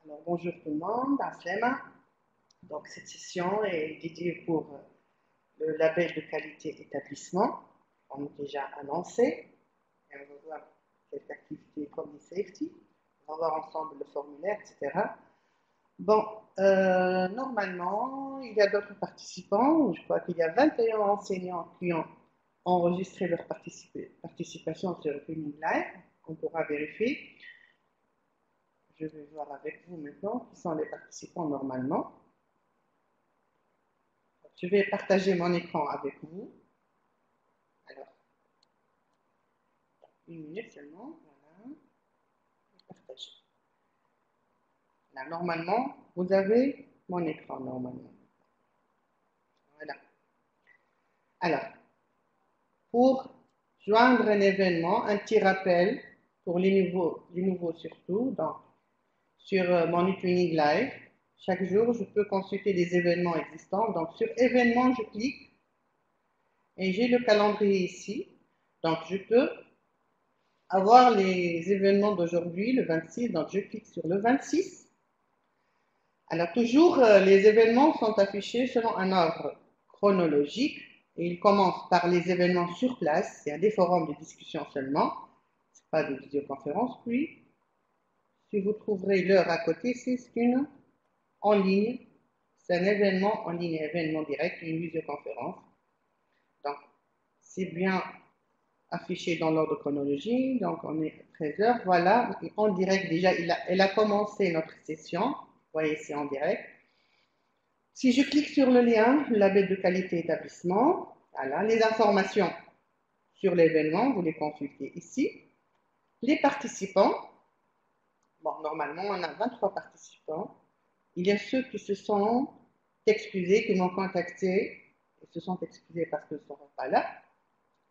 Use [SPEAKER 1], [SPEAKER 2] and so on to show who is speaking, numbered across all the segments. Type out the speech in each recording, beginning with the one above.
[SPEAKER 1] Alors, bonjour tout le monde, Aslema. Donc, cette session est dédiée pour le label de qualité établissement. On a déjà annoncé. Et on va voir quelques activités comme les safety. On va voir ensemble le formulaire, etc. Bon, normalement, il y a d'autres participants. Je crois qu'il y a 21 enseignants qui ont enregistré leur participation sur le Training Live. On pourra vérifier. Je vais voir avec vous maintenant qui sont les participants normalement. Je vais partager mon écran avec vous. Alors, une minute seulement. Voilà. Partager. Là, normalement, vous avez mon écran normalement. Voilà. Alors, pour joindre un événement, un petit rappel pour les nouveaux surtout, donc sur mon e-training live, chaque jour, je peux consulter les événements existants. Donc, sur événements, je clique et j'ai le calendrier ici. Donc, je peux avoir les événements d'aujourd'hui, le 26. Donc, je clique sur le 26. Alors, toujours, les événements sont affichés selon un ordre chronologique. Et ils commencent par les événements sur place. C'est des forums de discussion seulement. Ce n'est pas de vidéoconférence. Puis, si vous trouverez l'heure à côté, c'est une en ligne. C'est un événement en ligne, événement direct, une visioconférence. Donc, c'est bien affiché dans l'ordre chronologique. Donc, on est à 13 heures. Voilà, en direct déjà, elle a commencé notre session. Vous voyez ici en direct. Si je clique sur le lien, label de qualité établissement, voilà, les informations sur l'événement, vous les consultez ici. Les participants, bon, normalement, on a 23 participants. Il y a ceux qui se sont excusés, qui m'ont contacté, et se sont excusés parce qu'ils ne seront pas là,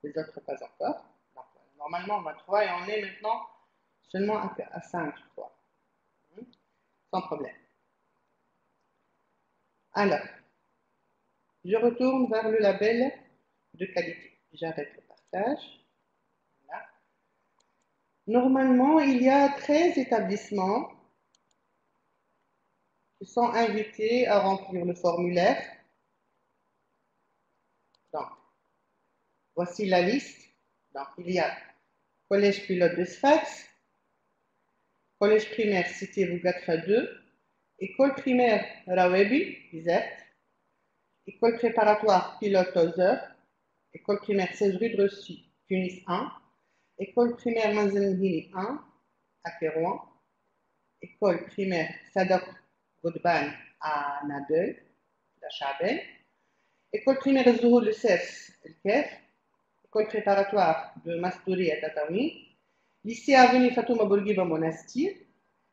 [SPEAKER 1] les autres pas encore. Donc, normalement, 23 et on est maintenant seulement à 5, je crois. Sans problème. Alors, je retourne vers le label de qualité. J'arrête le partage. Voilà. Normalement, il y a 13 établissements qui sont invités à remplir le formulaire. Donc, voici la liste. Donc, il y a Collège pilote de Sfax, Collège primaire Cité Bougatfa 2, École primaire Rawebi, Bizet, École préparatoire pilote Tozer, École primaire 16 rue de Russie, Tunis 1, École primaire Manzenhini 1, à Kérouan, École primaire Sadak Godban à Nadel, à Chabel, École primaire Zouhou le CEF, El Kef, École préparatoire de Mastouri à Tataoui, lycée Avenue Fatouma Bourguiba Monastir,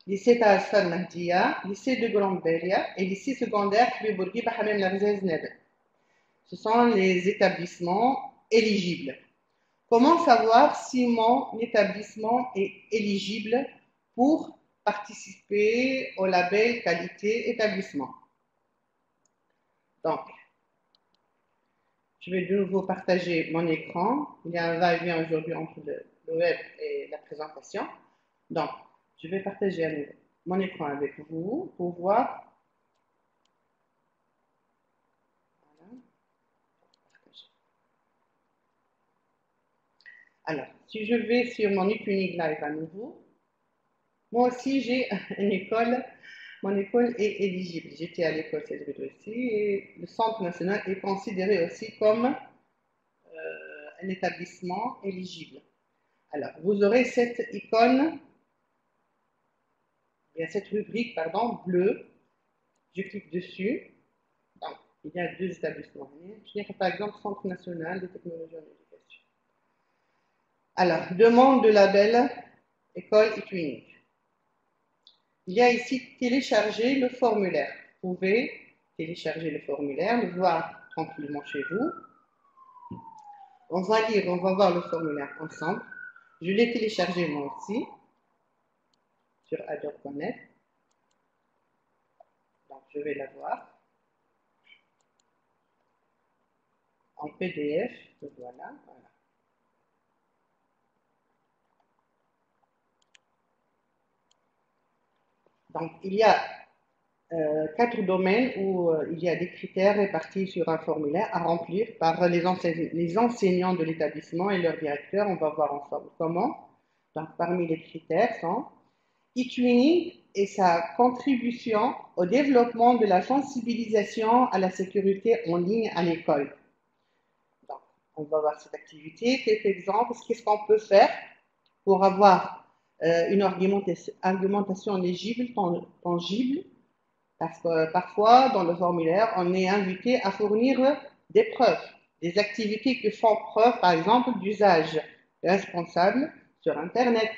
[SPEAKER 1] lycée Tassal Mahdia, lycée de Grande Beria et lycée secondaire de Bourguiba Hamem Larzez Nebe. Ce sont les établissements éligibles. Comment savoir si mon établissement est éligible pour participer au label qualité établissement? Donc, je vais de nouveau partager mon écran. Il y a un va-et-vient aujourd'hui entre le web et la présentation. Donc, je vais partager mon écran avec vous pour voir. Voilà. Alors, si je vais sur mon e-training live à nouveau, moi aussi j'ai une école. Mon école est éligible. J'étais à l'école Cédric aussi et le Centre national est considéré aussi comme un établissement éligible. Alors, vous aurez cette icône, bien cette rubrique, pardon, bleue. Je clique dessus. Donc, il y a deux établissements. Je dirais par exemple Centre national de technologie en éducation. Alors, demande de label école et clinique. Il y a ici télécharger le formulaire. Vous pouvez télécharger le formulaire, le voir tranquillement chez vous. On va lire, on va voir le formulaire ensemble. Je l'ai téléchargé moi aussi sur adobe.net. Donc, je vais la voir en PDF. Voilà, voilà. Donc, il y a 4 domaines où il y a des critères répartis sur un formulaire à remplir par les enseignants de l'établissement et leur directeur. On va voir ensemble comment. Donc, parmi les critères sont e-twinning et sa contribution au développement de la sensibilisation à la sécurité en ligne à l'école. Donc, on va voir cette activité, quelques exemples, qu'est-ce qu'on peut faire pour avoir une argumentation légible, tangible, parce que parfois, dans le formulaire, on est invité à fournir des preuves, des activités qui font preuve, par exemple, d'usage responsable sur Internet.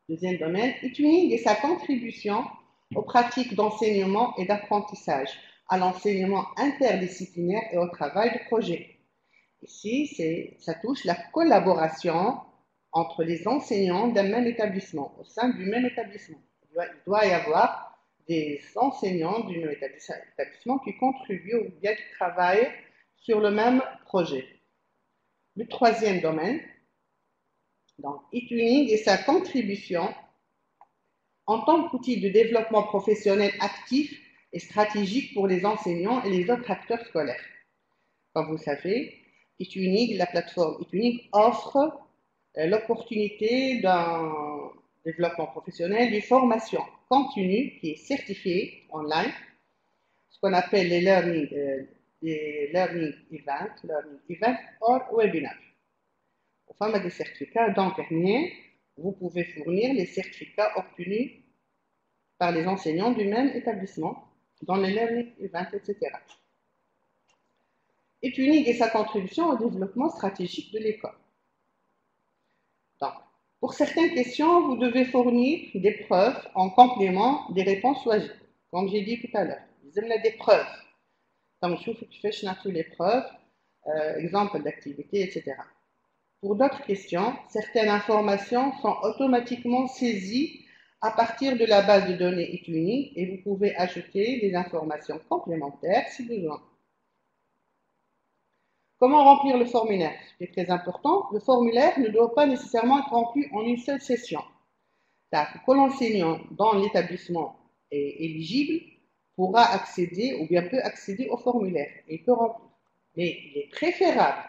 [SPEAKER 1] Deuxième domaine, e-twinning et sa contribution aux pratiques d'enseignement et d'apprentissage, à l'enseignement interdisciplinaire et au travail de projet. Ici, ça touche la collaboration entre les enseignants d'un même établissement, au sein du même établissement. Il doit y avoir des enseignants du même établissement qui contribuent ou bien qui travaillent sur le même projet. Le troisième domaine, donc e-twinning et sa contribution en tant qu'outil de développement professionnel actif et stratégique pour les enseignants et les autres acteurs scolaires. Comme vous savez, e-twinning, la plateforme e-twinning offre l'opportunité d'un développement professionnel, d'une formation continue qui est certifiée online, ce qu'on appelle les learning events or webinars. Enfin, des certificats, donc vous pouvez fournir les certificats obtenus par les enseignants du même établissement dans les learning events, etc. e-twinning et sa contribution au développement stratégique de l'école. Donc, pour certaines questions, vous devez fournir des preuves en complément des réponses choisies. Comme j'ai dit tout à l'heure, vous avez des preuves. Donc, je fais les preuves, exemples d'activités, etc. Pour d'autres questions, certaines informations sont automatiquement saisies à partir de la base de données e-twinning et vous pouvez ajouter des informations complémentaires si besoin. Comment remplir le formulaire? C'est très important. Le formulaire ne doit pas nécessairement être rempli en une seule session. Car que l'enseignant dans l'établissement est éligible pourra accéder ou bien peut accéder au formulaire et peut remplir. Mais il est préférable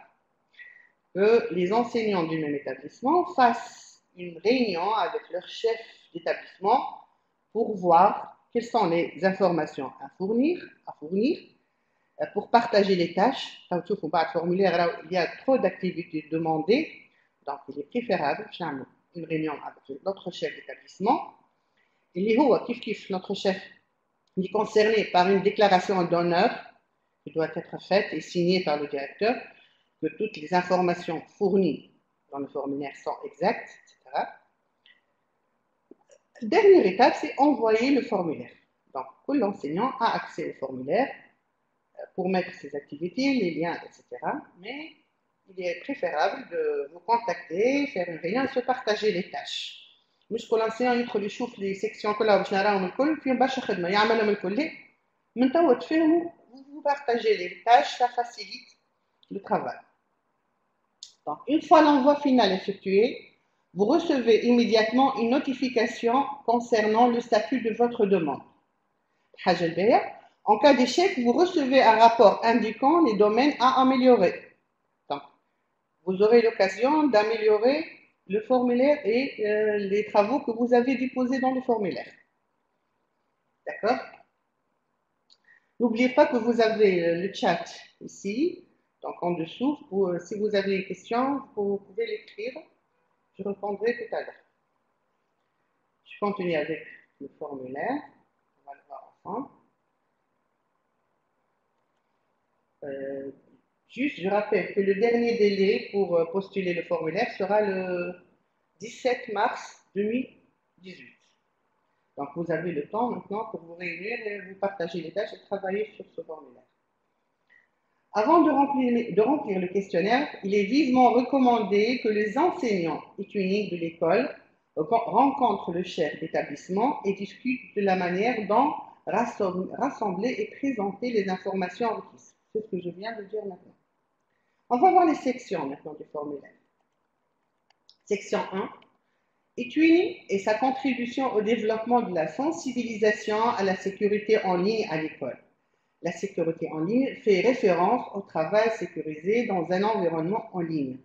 [SPEAKER 1] que les enseignants du même établissement fassent une réunion avec leur chef d'établissement pour voir quelles sont les informations à fournir pour partager les tâches. Formulaire, il y a trop d'activités demandées, donc il est préférable de faire une réunion avec notre chef d'établissement. Et notre chef est concerné par une déclaration d'honneur qui doit être faite et signée par le directeur, que toutes les informations fournies dans le formulaire sont exactes, etc. Dernière étape, c'est envoyer le formulaire. Donc, l'enseignant a accès au formulaire pour mettre ses activités, les liens, etc. Mais il est préférable de vous contacter, faire une réunion et se partager les tâches. مش كل انسان يدخل يشوف لي سيكسيون كلها باش نراهم الكل فيهم برشا خدمه يعملهم الكل من توا تفهموا vous partagez les tâches, ça facilite le travail. Donc, une fois l'envoi final effectué, vous recevez immédiatement une notification concernant le statut de votre demande. En cas d'échec, vous recevez un rapport indiquant les domaines à améliorer. Donc, vous aurez l'occasion d'améliorer le formulaire et les travaux que vous avez déposés dans le formulaire. D'accord? N'oubliez pas que vous avez le chat ici, donc en dessous. Si vous avez des questions, vous pouvez l'écrire. Je répondrai tout à l'heure. Je continue avec le formulaire. On va le voir ensemble. Juste, je rappelle que le dernier délai pour postuler le formulaire sera le 17 mars 2018. Donc, vous avez le temps maintenant pour vous réunir et vous partager les tâches et travailler sur ce formulaire. Avant de remplir le questionnaire, il est vivement recommandé que les enseignants e-twinning de l'école rencontrent le chef d'établissement et discutent de la manière dont rassembler et présenter les informations requises. C'est ce que je viens de dire maintenant. On va voir les sections maintenant du formulaire. Section 1. Etuini et sa contribution au développement de la sensibilisation à la sécurité en ligne à l'école. La sécurité en ligne fait référence au travail sécurisé dans un environnement en ligne.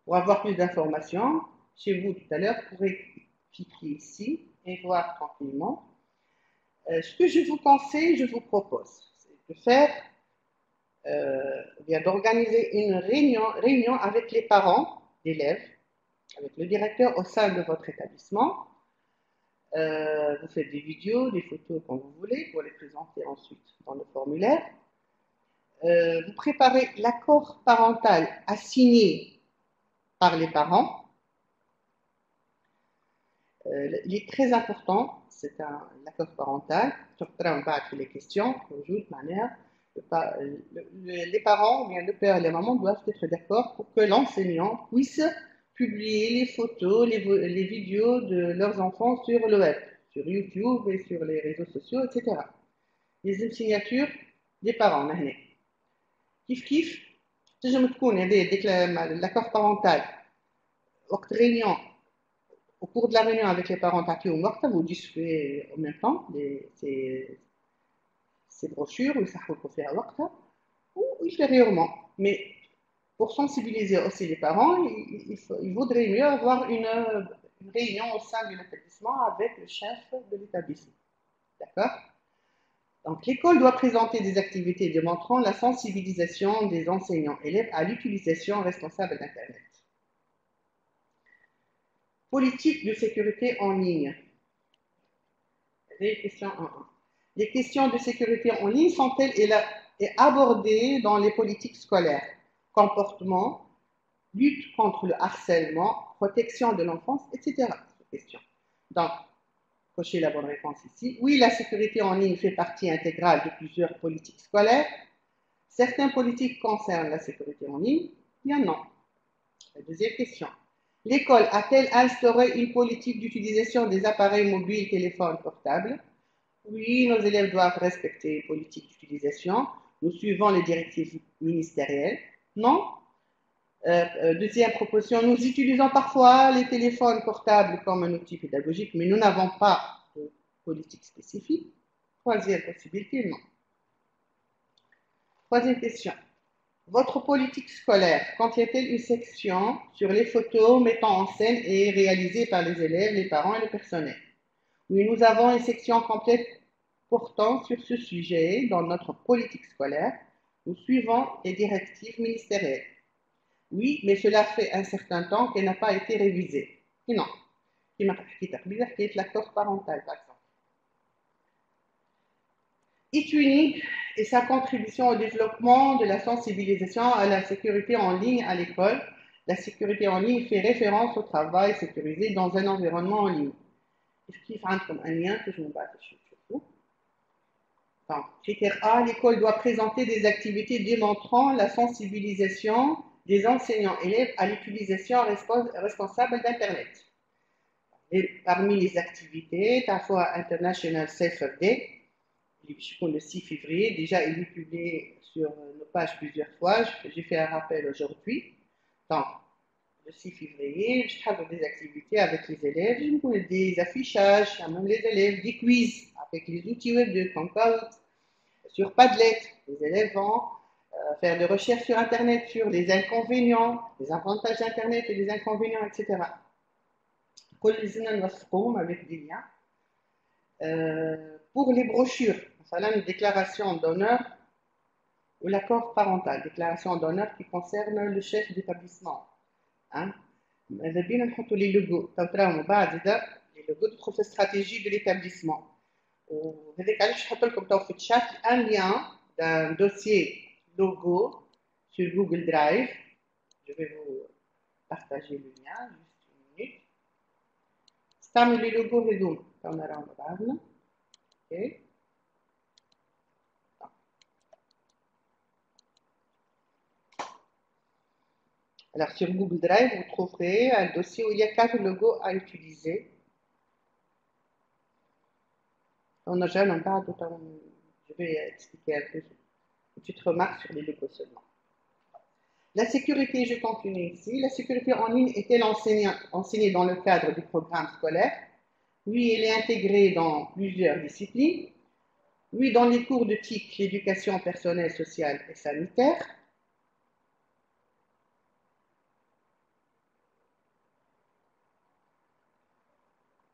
[SPEAKER 1] Pour avoir plus d'informations, chez vous tout à l'heure, vous pourrez cliquer ici et voir tranquillement. Ce que je vous conseille, je vous propose, c'est de faire, d'organiser une réunion avec les parents d'élèves, avec le directeur au sein de votre établissement. Vous faites des vidéos, des photos quand vous voulez pour les présenter ensuite dans le formulaire. Vous préparez l'accord parental à signer par les parents. Il est très important, c'est l'accord parental. On va les questions, de manière. Les parents, bien le père et la maman doivent être d'accord pour que l'enseignant puisse publier les photos, les vidéos de leurs enfants sur le web, sur YouTube et sur les réseaux sociaux, etc. Les signatures des parents. Kif kif, l'accord parental, réunion, au cours de la réunion avec les parents, vous discutez en même temps ces brochures, ou ultérieurement. Mais pour sensibiliser aussi les parents, il vaudrait mieux avoir une réunion au sein de l'établissement avec le chef de l'établissement. D'accord? Donc, l'école doit présenter des activités démontrant la sensibilisation des enseignants élèves à l'utilisation responsable d'Internet. Politique de sécurité en ligne. Les questions de sécurité en ligne sont-elles abordées dans les politiques scolaires? Comportement, lutte contre le harcèlement, protection de l'enfance, etc. Donc, cochez la bonne réponse ici. Oui, la sécurité en ligne fait partie intégrale de plusieurs politiques scolaires. Certaines politiques concernent la sécurité en ligne, bien non. La deuxième question. L'école a-t-elle instauré une politique d'utilisation des appareils mobiles, téléphones portables? Oui, nos élèves doivent respecter une politique d'utilisation. Nous suivons les directives ministérielles. Non. Deuxième proposition, nous utilisons parfois les téléphones portables comme un outil pédagogique, mais nous n'avons pas de politique spécifique. Troisième possibilité, non. Troisième question. Votre politique scolaire contient-elle une section sur les photos mettant en scène et réalisées par les élèves, les parents et le personnel? Oui, nous avons une section complète portant sur ce sujet dans notre politique scolaire. Nous suivons les directives ministérielles. Oui, mais cela fait un certain temps qu'elle n'a pas été révisée. Et non. Qui m'a dit l'accord parental, par exemple. eTwinning et sa contribution au développement de la sensibilisation à la sécurité en ligne à l'école. La sécurité en ligne fait référence au travail sécurisé dans un environnement en ligne. Est-ce qu'il y a un lien que je me bats sur vous? Critère A, l'école doit présenter des activités démontrant la sensibilisation des enseignants élèves à l'utilisation responsable d'Internet. Et parmi les activités, parfois International Safer Day, le 6 février, déjà il est publié sur nos pages plusieurs fois, j'ai fait un rappel aujourd'hui. Donc, le 6 février, je travaille des activités avec les élèves, je me des affichages, même les élèves, des quiz avec les outils web de Concord, sur Padlet, les élèves vont faire des recherches sur Internet sur les inconvénients, les avantages d'Internet et les inconvénients, etc. Avec des liens. Pour les brochures, une déclaration d'honneur ou l'accord parental, déclaration d'honneur qui concerne le chef d'établissement. ماذا بينا نحطوا les logos تراو من بعد les logos تدخل في الاستراتيجيه de l'établissement. وهذاك علاش نحط لكم تو في الشات un lien d'un dossier logo sur Google Drive. Je vais vous partager le lien juste une minute. استعملوا les logos هذوما تو نراو مع بعضنا. OK. Alors, sur Google Drive, vous trouverez un dossier où il y a 4 logos à utiliser. On a déjà un pas, je vais expliquer un peu une petite remarque sur les logos seulement. La sécurité, je continue ici. La sécurité en ligne est-elle enseignée dans le cadre du programme scolaire? Oui, elle est intégrée dans plusieurs disciplines. Oui, dans les cours de TIC, l'éducation personnelle, sociale et sanitaire.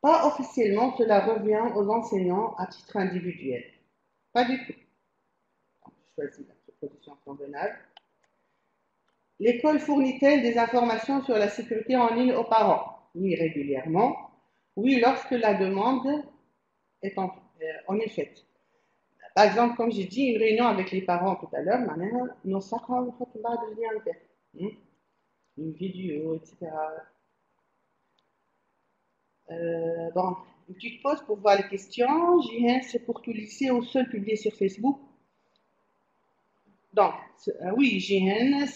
[SPEAKER 1] Pas officiellement, cela revient aux enseignants à titre individuel. Pas du tout. Donc, je choisis la proposition convenable. L'école fournit-elle des informations sur la sécurité en ligne aux parents? Oui, régulièrement. Oui, lorsque la demande en est faite. Par exemple, comme j'ai dit, une réunion avec les parents tout à l'heure, une vidéo, etc. Bon, une petite pause pour voir les questions. Jihen, c'est pour tout lycée ou seul publié sur Facebook? Donc, oui, Jihen,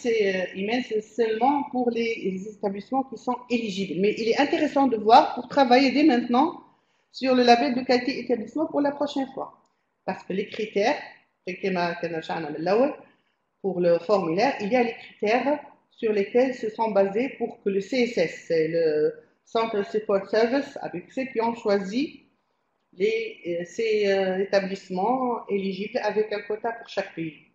[SPEAKER 1] Imen, c'est seulement pour les établissements qui sont éligibles. Mais il est intéressant de voir pour travailler dès maintenant sur le label de qualité établissement pour la prochaine fois. Parce que les critères, pour le formulaire, il y a les critères sur lesquels se sont basés pour que le CSS, c'est le Centre Support Service, avec ceux qui ont choisi ces établissements éligibles avec un quota pour chaque pays.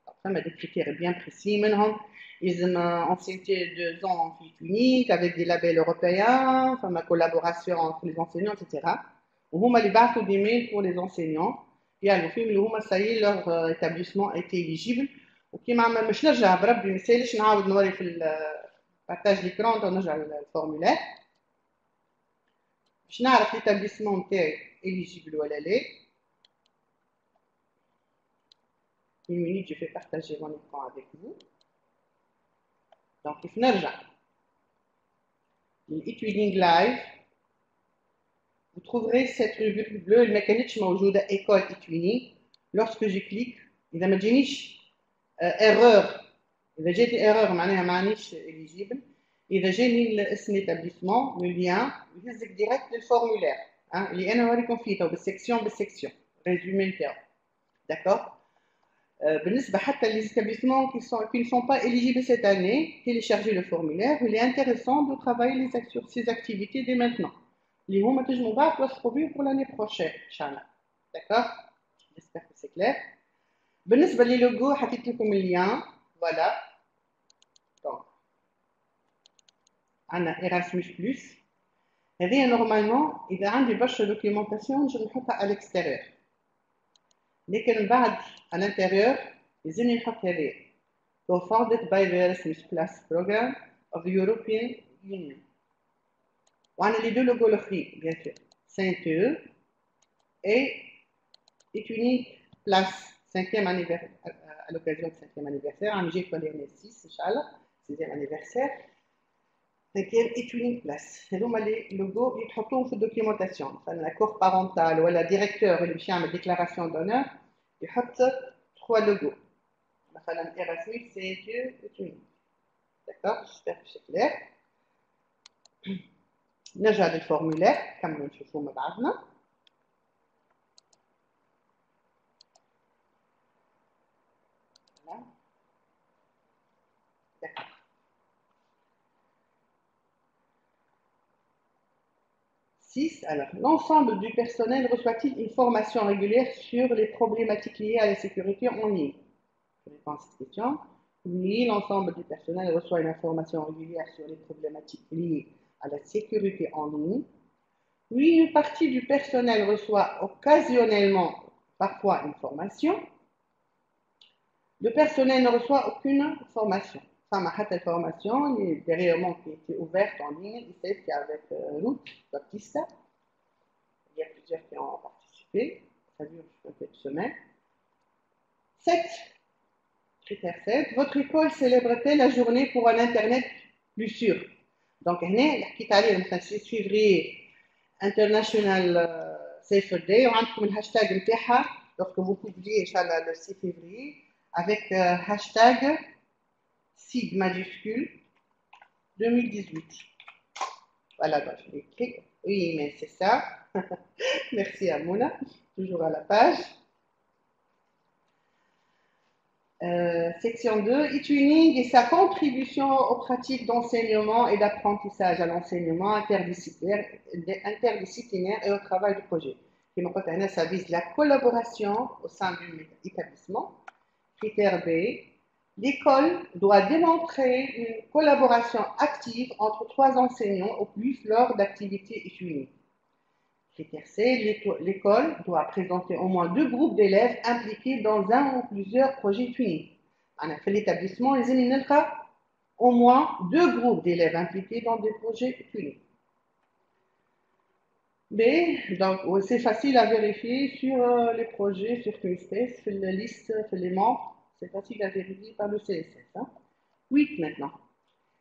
[SPEAKER 1] Après, des critères bien précis. Maintenant, ils ont ancienneté 2 ans en vie clinique avec des labels européens, enfin, ma collaboration entre les enseignants, etc. وهم اللي بعثوا des mails pour les enseignants قالوا فيهم اللي هما ساي leur établissement a été éligible وكيما مش نرجع بربي ما يسالش نعاود نوري في البارتاج ليكرون نرجع للفورمulaire باش نعرف l'établissement نتاعي éligible ولا لا. Une minute, je vais partager mon écran avec vous. Donc, il faut نرجع l'e-twinning live. Vous trouverez cette rubrique bleue اللي ما كانتش موجودة école e-twinning. Lorsque je clique, إذا ما تجينيش erreur. إذا جاتني erreur معناها مانيش éligible. إذا جاني اسم l'établissement, le lien, يهزك direct للفورمulaire. اللي أنا نوريكم فيه تو بالسكسيون. Résumé نتاعو. D'accord? بالنسبة حتى les établissements qui ne sont pas éligibles cette année, téléchargez le formulaire. Il est intéressant de travailler sur ces activités dès maintenant. Les هما تجمعوا بعض وتخرجوا pour l'année prochaine, Inch'Allah. D'accord? J'espère que c'est clair. بالنسبة للوجو حطيت لكم اللين. Voilà. Donc, عندنا Erasmus Plus. هذه normalement إذا عندي برشا documentation نجم نحطها à l'extérieur. لكن بعد à l'intérieur لازمني نحط هذه co-funded by the Erasmus Plus program of the European Union. وعندنا les deux logos الاخرين bien sûr CNTE et e-twinning Plus 5e anniversaire à l'occasion du 5e anniversaire عم يجي كل يوم 6 ان شاء الله 6e anniversaire 5e e-twinning Plus. هذوما les logos يتحطوهم في الدوكيومونتاسيون مثلا l'accord parental ولا directeur اللي باش يعمل déclaration d'honneur يحط 3 logos. مثلا Erasmus CNTE e-twinning. D'accord? J'espère que c'est clair. نرجع للفورمulaire كما نشوفوا مع بعضنا. D'accord. Alors, l'ensemble du personnel reçoit-il une formation régulière sur les problématiques liées à la sécurité en ligne? Je réponds à cette question. Oui, l'ensemble du personnel reçoit une information régulière sur les problématiques liées à la sécurité en ligne. Oui, une partie du personnel reçoit occasionnellement parfois une formation. Le personnel ne reçoit aucune formation. Enfin, cette formation, derrière moi, qui était ouverte en ligne, c'est avec Ruth Baptista. Il y a plusieurs qui ont participé. Ça dure quelques semaines. 7. Critère 7. Votre école célèbre-t-elle la journée pour un Internet plus sûr? Donc, هنا حكيت عليه مثلا 6 février International Safer Day وعندكم الهاشتاج نتاعها lorsque vous publiez إن شاء الله le 6 février avec hashtag SIG majuscule 2018. Voilà, donc je l'écris. Oui, mais c'est ça. Merci à Mouna, toujours à la page. Section 2, e-twinning et sa contribution aux pratiques d'enseignement et d'apprentissage à l'enseignement interdisciplinaire et au travail de projet. Ça vise la collaboration au sein d'un établissement. Critère B, l'école doit démontrer une collaboration active entre 3 enseignants ou plus lors d'activités e-twinning. Critère C, l'école doit présenter au moins 2 groupes d'élèves impliqués dans un ou plusieurs projets twinning. On a fait l'établissement, les élèves au moins 2 groupes d'élèves impliqués dans des projets twinning. B, donc c'est facile à vérifier sur les projets, sur QSpace, sur la liste, sur les membres, c'est facile à vérifier par le CSS. 8 maintenant.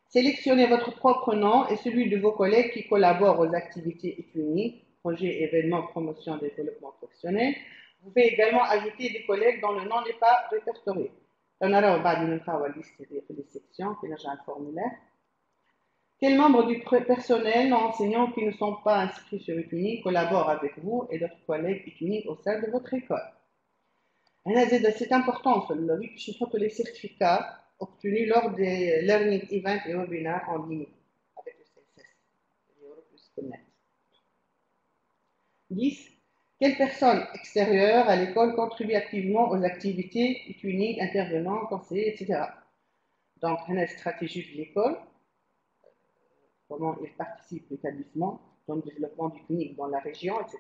[SPEAKER 1] Sélectionnez votre propre nom et celui de vos collègues qui collaborent aux activités e-twinning, projet, événements, promotion, développement professionnel. Vous pouvez également ajouter des collègues dont le nom n'est pas répertorié. On aura بعد نقراو la liste des sections qui نرجع le formulaire. Quels membres du personnel non enseignants qui ne sont pas inscrits sur e-twinning collaborent avec vous et d'autres collègues e-twinning au sein de votre école? C'est important, les certificats obtenus lors des learning events et webinaires en ligne avec le CSS. 10. Quelles personnes extérieures à l'école contribuent activement aux activités e-twinning, intervenants, conseillers, etc. Donc, la stratégie de l'école, comment ils participent l'établissement dans le développement du twinning dans la région, etc.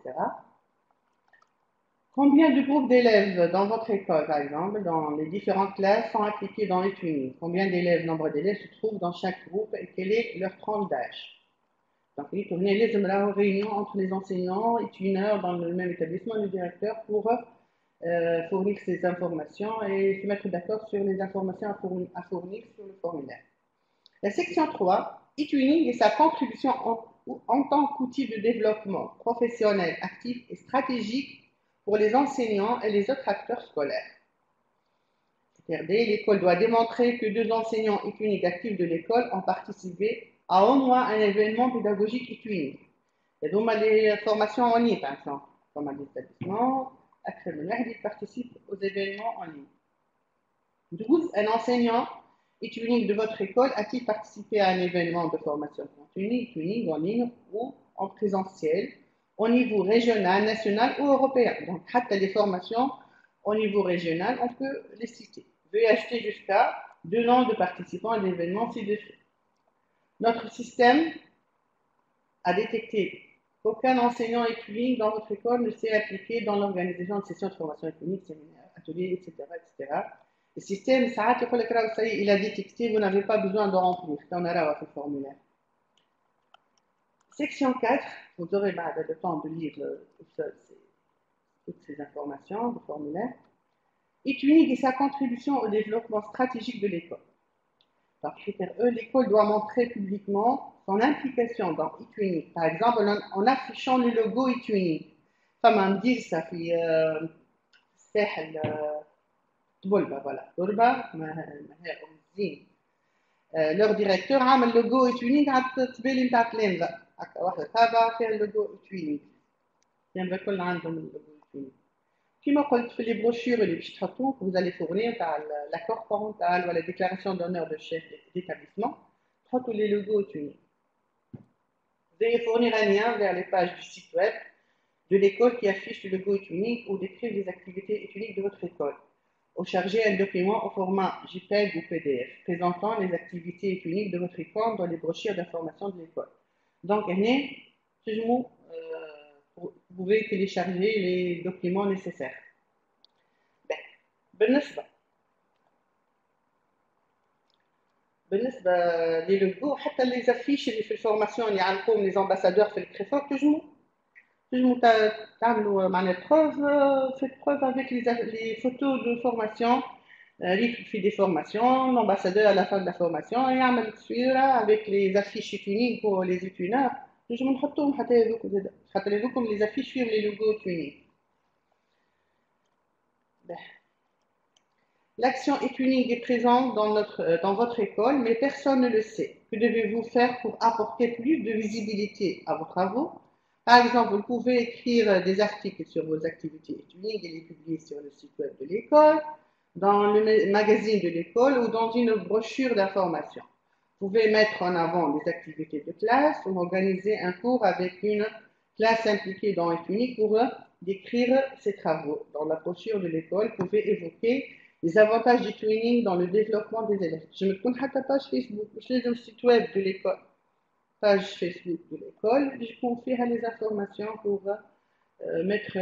[SPEAKER 1] Combien de groupes d'élèves dans votre école, par exemple, dans les différentes classes, sont impliqués dans le twinning? Combien d'élèves, nombre d'élèves se trouvent dans chaque groupe et quelle est leur tranche d'âge? Donc, il faut les réunions entre les enseignants et tuneurs dans le même établissement et le directeur pour fournir ces informations et se mettre d'accord sur les informations à fournir sur le formulaire. La section 3, e-twinning et sa contribution en tant qu'outil de développement professionnel, actif et stratégique pour les enseignants et les autres acteurs scolaires. CRD, l'école doit démontrer que 2 enseignants e-twinning actifs de l'école ont participé à au moins un événement pédagogique e-twinning. Et donc, les formations en ligne, par exemple, comme un établissement, ils participent aux événements en ligne. 12, un enseignant e-twinning de votre école a-t-il participé à un événement de formation continue, e-twinning en ligne ou en présentiel, au niveau régional, national ou européen? Donc, les formations au niveau régional, on peut les citer. Veuillez ajouter jusqu'à 2 noms de participants à l'événement ci-dessus. Notre système a détecté qu'aucun enseignant e-twinning dans votre école ne s'est impliqué dans l'organisation de sessions de formation e-twinning, séminaires, ateliers, etc., etc. Le système, il a détecté, vous n'avez pas besoin de remplir. On a là votre formulaire. Section 4, vous aurez le temps de lire toutes ces informations, le formulaire. E-twinning et sa contribution au développement stratégique de l'école. Par critère E, l'école doit montrer publiquement son implication dans e-twinning. Par exemple, en affichant le logo e-twinning. Comme on dit, ça fait ساحل طبلبة voilà طلبة ما هي زين. leur directeur عامل لوجو e-twinning على التبالي نتاع تلامذة هكا واحدة تابعة فيها اللوجو e-twinning. التلامذة كل عندهم اللوجو e-twinning. كما قلت في les brochures اللي باش تحطوه que vous allez fournir تاع l'accord parental ou la déclaration d'honneur de chef d'établissement, تحطوا les logos e-twinning. Vous allez fournir un lien vers les pages du site web de l'école qui affiche le logo e-twinning ou décrivent les activités e-twinning de votre école. Ou charger un document au format JPEG ou PDF présentant les activités e-twinning de votre école dans les brochures d'information de l'école. Donc, vous pouvez télécharger les documents nécessaires. بالنسبة للوجو حتى لي زافيش اللي في الفورماسيون اللي يعلقوهم لي زامباسادور في الكريفور تنجموا تعملوا معناها بروف فيت بروف افيك لي فوتو دو فورماسيون اللي في دي فورماسيون l'ambassadeur à la fin de la formation يعمل تصويره avec les affiches tuning pour les étudiants نجموا نحطوهم حتى هذوك زاد خاطر هذوكم لي زافيش فيهم لي لوغو tuning. L'action e-twinning est présente dans votre école, mais personne ne le sait. Que devez-vous faire pour apporter plus de visibilité à vos travaux? Par exemple, vous pouvez écrire des articles sur vos activités e-twinning et les publier sur le site web de l'école. dans le magazine de l'école ou dans une brochure d'information. Vous pouvez mettre en avant des activités de classe ou organiser un cours avec une classe impliquée dans Equinix pour décrire ses travaux. Dans la brochure de l'école, vous pouvez évoquer les avantages du twinning dans le développement des élèves. Je me trouve à ta page Facebook, je suis le site web de l'école, page Facebook de l'école, je confie les informations pour mettre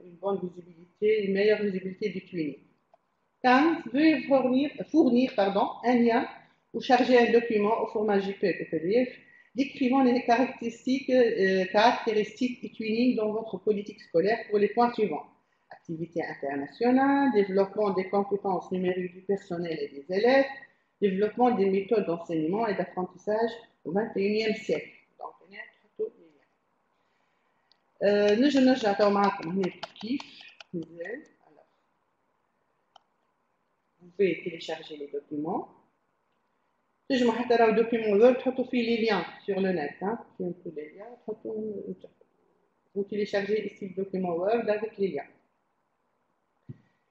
[SPEAKER 1] une bonne visibilité, une meilleure visibilité du twinning. 15. Veuillez fournir un lien ou charger un document au format JPEG ou PDF décrivant les caractéristiques du twinning dans votre politique scolaire pour les points suivants. Activités internationales, développement des compétences numériques du personnel et des élèves, développement des méthodes d'enseignement et d'apprentissage au XXIe siècle. Donc, نرجع تو معكم هنا كيف مازال. Vous pouvez télécharger les documents. تنجموا حتى راهو document Word تحطوا فيه les liens sur le net, hein, فيهم tous les liens, vous téléchargez ici le document Word avec les liens.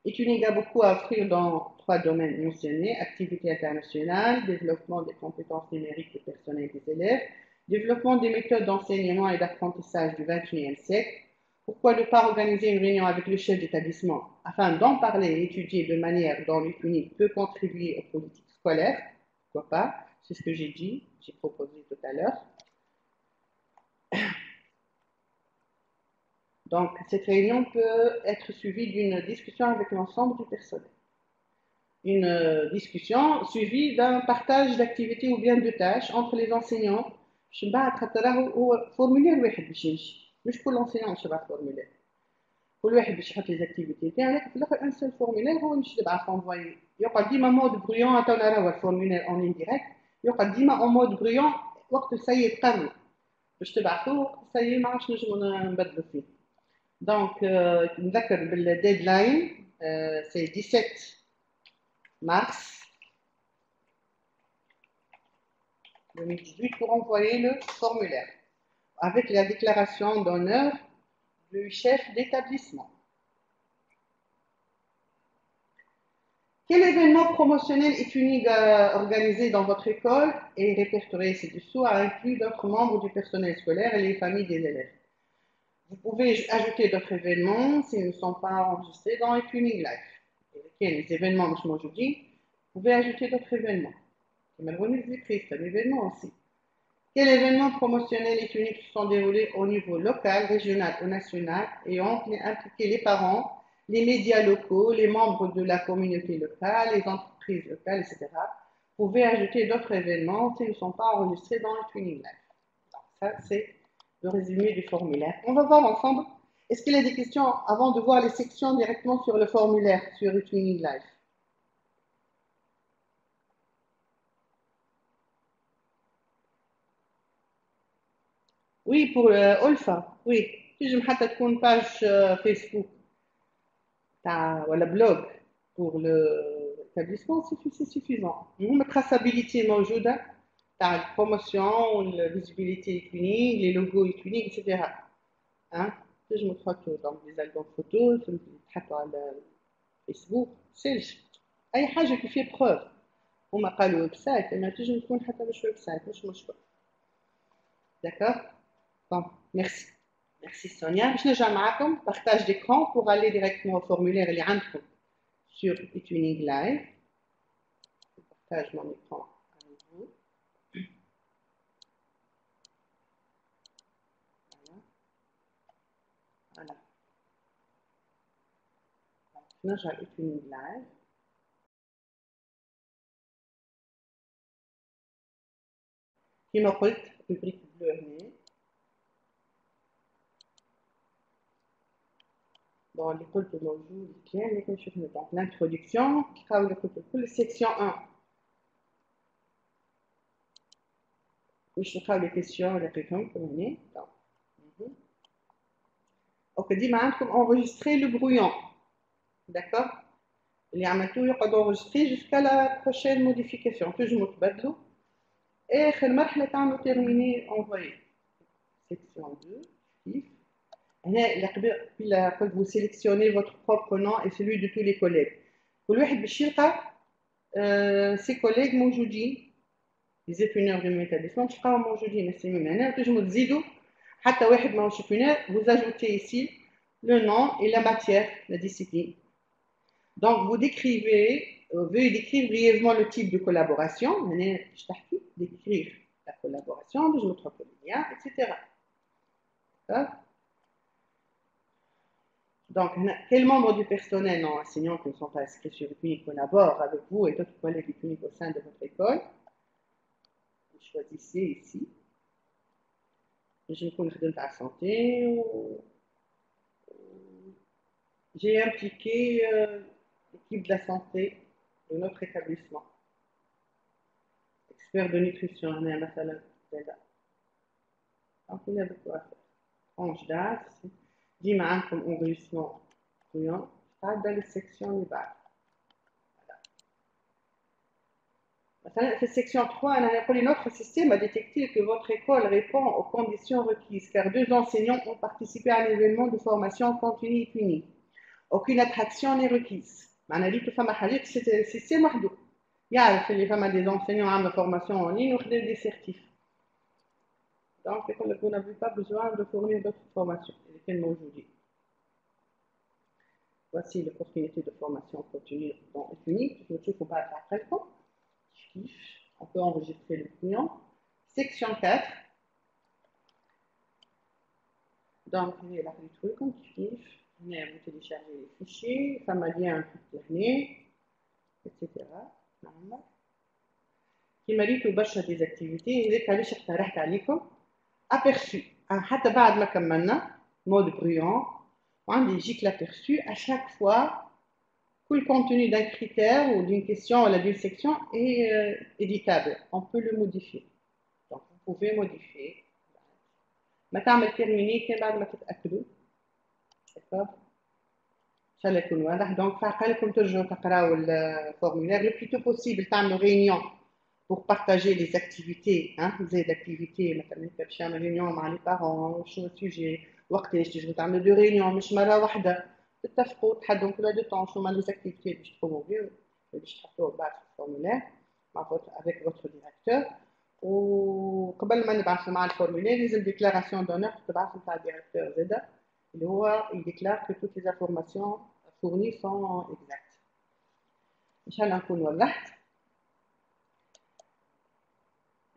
[SPEAKER 1] Equinix a beaucoup à offrir dans 3 domaines mentionnés: activités internationales, développement des compétences numériques des personnels et des élèves, développement des méthodes d'enseignement et d'apprentissage du XXIe siècle. Pourquoi ne pas organiser une réunion avec le chef d'établissement afin d'en parler et étudier de manière dont l'Equinix peut contribuer aux politiques scolaires? Pourquoi pas? C'est ce que j'ai dit, j'ai proposé tout à l'heure. Donc, cette réunion peut être suivie d'une discussion avec l'ensemble du personnel. Une discussion suivie d'un partage d'activités ou bien de tâches entre les enseignants. باش من بعد خاطر راهو فورمولير واحد باش يمشي، مش كل enseignant باش يبعث فورمولير، كل واحد باش يحط لي زاكتيفيتي تاعو، لكن في الاخر ان سول فورمولير هو اللي باش تبعث انفويي. يقعد ديما مود بريون، تو راهو الفورمولير اون لين ديريكت يقعد ديما اون مود بريون وقت السيد قرر باش تبعثوه السيد ما عادش نجمو نبدلو فيه. دونك نذكر بالديدلاين سي 17 mars 2018 pour envoyer le formulaire avec la déclaration d'honneur du chef d'établissement. Quel événement promotionnel Equinix organisé dans votre école et répertorié ci-dessous a inclus d'autres membres du personnel scolaire et les familles des élèves? Vous pouvez ajouter d'autres événements s'ils ne sont pas enregistrés dans Equinix Live. Les événements, vous pouvez ajouter d'autres événements. C'est un événement aussi. Quels événements promotionnels Equinix se sont déroulés au niveau local, régional ou national et ont impliqué les parents, les médias locaux, les membres de la communauté locale, les entreprises locales, etc. Vous pouvez ajouter d'autres événements s'ils ne sont pas enregistrés dans Equinix Live. Donc ça, c'est le résumé du formulaire. On va voir ensemble. Est-ce qu'il y a des questions avant de voir les sections directement sur le formulaire sur Equinix Live? Oui, pour Olfa, oui. تنجم حتى تكون باج فيسبوك تاع ولا بلوج pour l'établissement, c'est suffisant. المهم التراسابيليتي موجودة تاع البروموسيون والفيزيبيليتي Equinix, les logos Equinix, etc. Hein? تنجموا تحطوا donc des albums photos تحطوا على الفيسبوك سيرش أي حاجة qui fait preuve. هما قالوا ويب سايت أما تنجم تكون حتى مش ويب سايت مش مشكل. D'accord? Bon, merci. Merci Sonia. Je نرجع معاكم partage d'écran pour aller directement au formulaire اللي عندكم sur Equinix Live. Je partage mon écran avec vous. Voilà. Je نرجع Equinix Live. كما قلت rubrique bleue هنا. Bon, اللي قلته موجود كان لكن شوفنا donc l'introduction qui حاول كل section 1 مش نخاو les questions لقيتهم كم هنا. Donc ديما عندكم enregistrer le brouillon. D'accord? اللي عملتوه يقعد enregistrer jusqu'à la prochaine modification. تنجموا تبدلوا. آخر مرحلة تعملوا terminer envoyer. Section 2 كيف هنا اللي قبل قلت vous sélectionnez votre propre nom et celui de tous les collègues. كل واحد باش يلقى سي كوليغ موجودين لي زيبونور دو ميتابليسمون باش تلقاهم موجودين السيمين هنا وتنجموا تزيدوا حتى واحد ماهوش زيبونور vous ajoutez ici le nom et la matière, la discipline. Donc vous décrivez, veuillez décrire brièvement le type de collaboration, je t'ai décrire la collaboration, je me trompe le lien, etc. Donc, quel membre du personnel non enseignant qui ne sont pas inscrits sur Unicode collabore avec vous et d'autres collègues Unicode au sein de votre école? Vous choisissez ici. Je connais la santé ou j'ai impliqué l'équipe de la santé de notre établissement. Expert de nutrition, on est à Masala. Donc, il y a de quoi faire. Tranche d'âge. ديما عندكم enregistrement client تعدى للسكسيون اللي بعد مثلا في السكسيون 3 انا نقول لي notre système a détecté que votre école répond aux conditions requises car 2 enseignants ont participé à un événement de formation continue et finie. Aucune attraction n'est requise. معناها ليك فما حاجات السيستم وحده يعرف اللي فما دي enseignants عملوا formation en ligne وخداو دي certifs. Donc, vous n'avez pas besoin de fournir d'autres formations. Voici l'opportunité de formation continue dans Unique. Je ne sais pas après quoi. On peut enregistrer le client. Section 4. Donc, il y a les trucs comme vous téléchargez les fichiers, ça m'a lien dernier, etc. Qui m'a dit que j'ai des activités, et que je vais vous aperçu حتى بعد ما كملنا مود bruyant وعندي يجيك l'aperçu à chaque fois كل contenu d'un critère ou d'une question ou d'une section est éditable, on peut le modifier. Donc vous pouvez modifier ما تعمل terminer كان بعد ما تتأكدوا d'accord ان شاء الله يكون واضح. دونك فعقلكم ترجعوا تقراوا الفورمulaire le plus tôt possible تعملوا réunion pour partager les activités, les activités, مثلا باش نعمل réunion مع les parents شنو السوجي وقتاش تجوا تعملوا دو réunion مش مرة واحدة تتفقوا تحدوا كل دو طون شنو هما les activités باش تبروموفيو باش تحطوه بعد في الفورمulaire avec votre directeur وقبل ما نبعثوا مع الفورمulaire لازم déclaration d'honneur تبعث نتاع الديريكتور زاده اللي هو il déclare que toutes les informations fournies sont exactes. ان شاء الله نكون وضحت.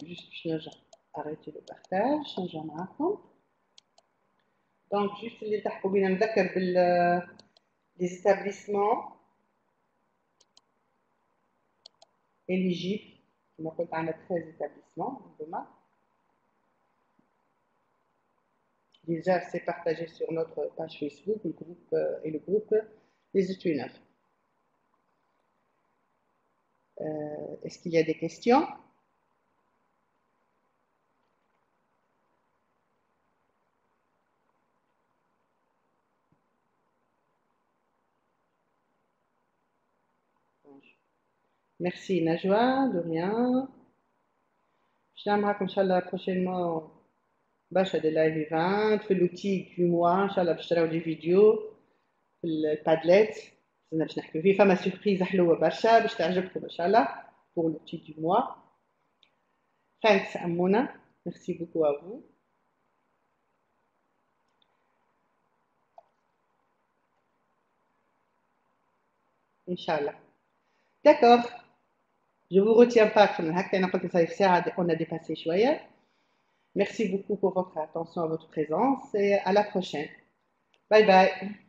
[SPEAKER 1] Juste je vais arrêter le partage, changer معكم. Donc juste اللي تحكوا بينا نذكر les établissements éligibles. كما قلت عندنا 13 établissements demain. Déjà c'est partagé sur notre page Facebook, le groupe et le groupe des étudiants. Est-ce qu'il y a des questions? Merci Najwa, de rien. Je t'aimerais Inch'Allah prochainement باش هذا لايف ايفنت في لوتي du mois ان شاء الله باش تراو دي فيديو في البادليت باش نحكيو فيه فما سوربريز حلوه برشا باش تعجبكم ان شاء الله pour l'outil du mois. Thanks Amouna, merci beaucoup à vous. Inch'Allah. D'accord. Je vous retiens pas comme on a dépassé شوية. Merci beaucoup pour votre attention, votre présence et à la prochaine. Bye bye.